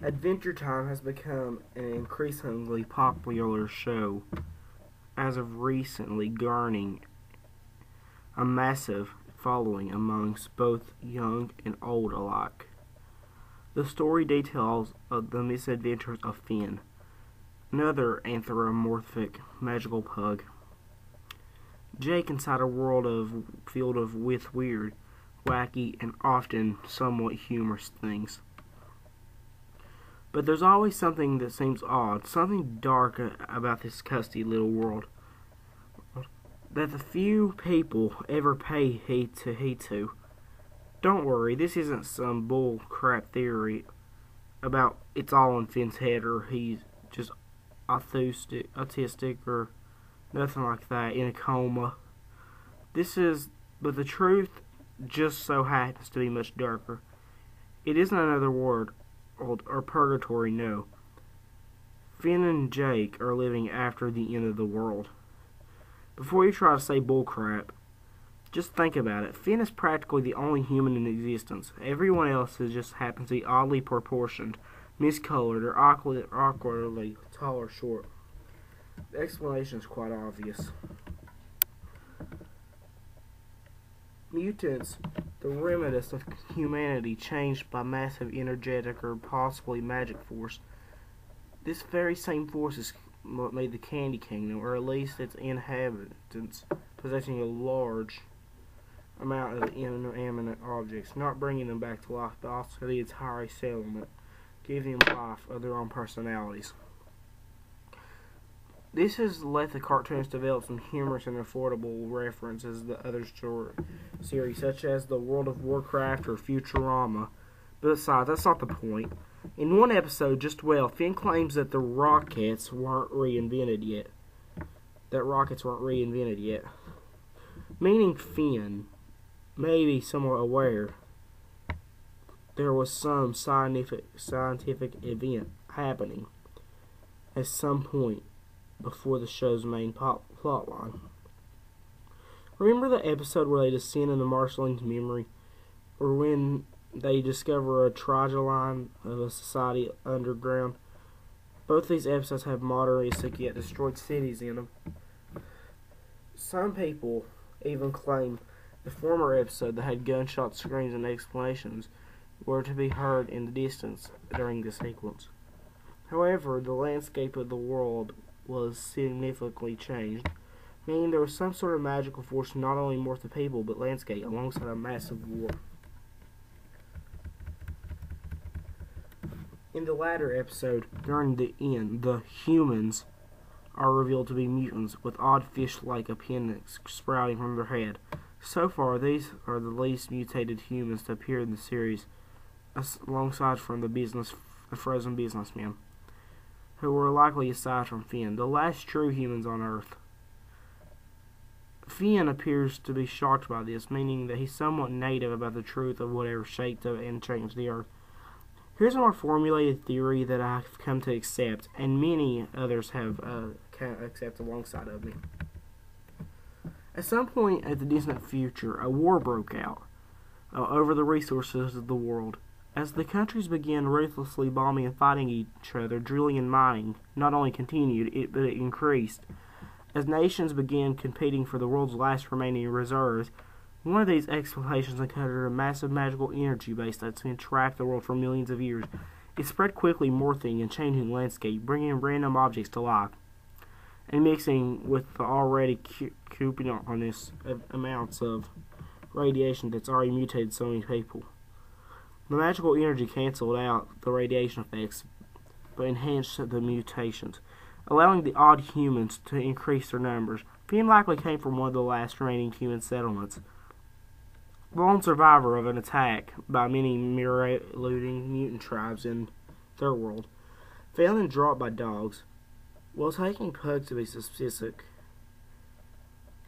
Adventure Time has become an increasingly popular show, as of recently garnering a massive following amongst both young and old alike. The story details the misadventures of Finn, another anthropomorphic magical pug. Jake inside a world filled with weird, wacky, and often somewhat humorous things. But there's always something that seems odd, something dark about this custy little world that the few people ever pay heed to. Don't worry, this isn't some bull crap theory about it's all in Finn's head or he's just autistic or nothing like that, in a coma. But the truth just so happens to be much darker. It isn't another world or purgatory, no. Finn and Jake are living after the end of the world. Before you try to say bullcrap, just think about it. Finn is practically the only human in existence. Everyone else just happens to be oddly proportioned, miscolored, or awkwardly tall or short. The explanation is quite obvious. Mutants, the remnants of humanity changed by massive energetic or possibly magic force. This very same force is what made the Candy Kingdom, or at least its inhabitants, possessing a large amount of inanimate objects, not bringing them back to life, but also the entire settlement, giving them life of their own personalities. This has let the cartoons develop some humorous and affordable references to other series, such as the World of Warcraft or Futurama. But besides, that's not the point. In one episode, Finn claims that rockets weren't reinvented yet. Meaning Finn may be somewhat aware there was some scientific event happening at some point before the show's main plot line. Remember the episode where they descend into Marceline's memory, or when they discover a trigeline of a society underground? Both these episodes have modernistic yet destroyed cities in them. Some people even claim the former episode that had gunshot screams and exclamations were to be heard in the distance during the sequence. However, the landscape of the world was significantly changed, meaning there was some sort of magical force not only morphed the people but landscape alongside a massive war. In the latter episode, during the end, the humans are revealed to be mutants with odd fish-like appendages sprouting from their head. So far, these are the least mutated humans to appear in the series, alongside from the frozen businessmen, who were likely aside from Finn, the last true humans on Earth. Finn appears to be shocked by this, meaning that he's somewhat native about the truth of whatever shaped and changed the Earth. Here's a more formulated theory that I've come to accept, and many others have accepted alongside of me. At some point at the distant future, a war broke out over the resources of the world. As the countries began ruthlessly bombing and fighting each other, drilling and mining not only continued, but it increased. As nations began competing for the world's last remaining reserves, one of these exploitations encountered a massive magical energy base that's been trapped the world for millions of years. It spread quickly, morphing and changing the landscape, bringing random objects to life, and mixing with the already copious amounts of radiation that's already mutated so many people. The magical energy canceled out the radiation effects, but enhanced the mutations, allowing the odd humans to increase their numbers. Finn likely came from one of the last remaining human settlements, the lone survivor of an attack by many mirror-looting mutant tribes in their world. Found and dropped by dogs, while taking pugs to be specific.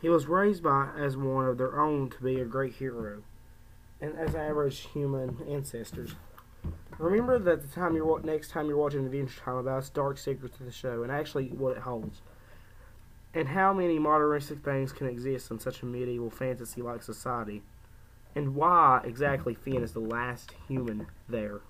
He was raised as one of their own to be a great hero, and as average human ancestors. Remember that next time you're watching Adventure Time about its dark secrets of the show and actually what it holds, and how many modernistic things can exist in such a medieval fantasy-like society, and why exactly Finn is the last human there.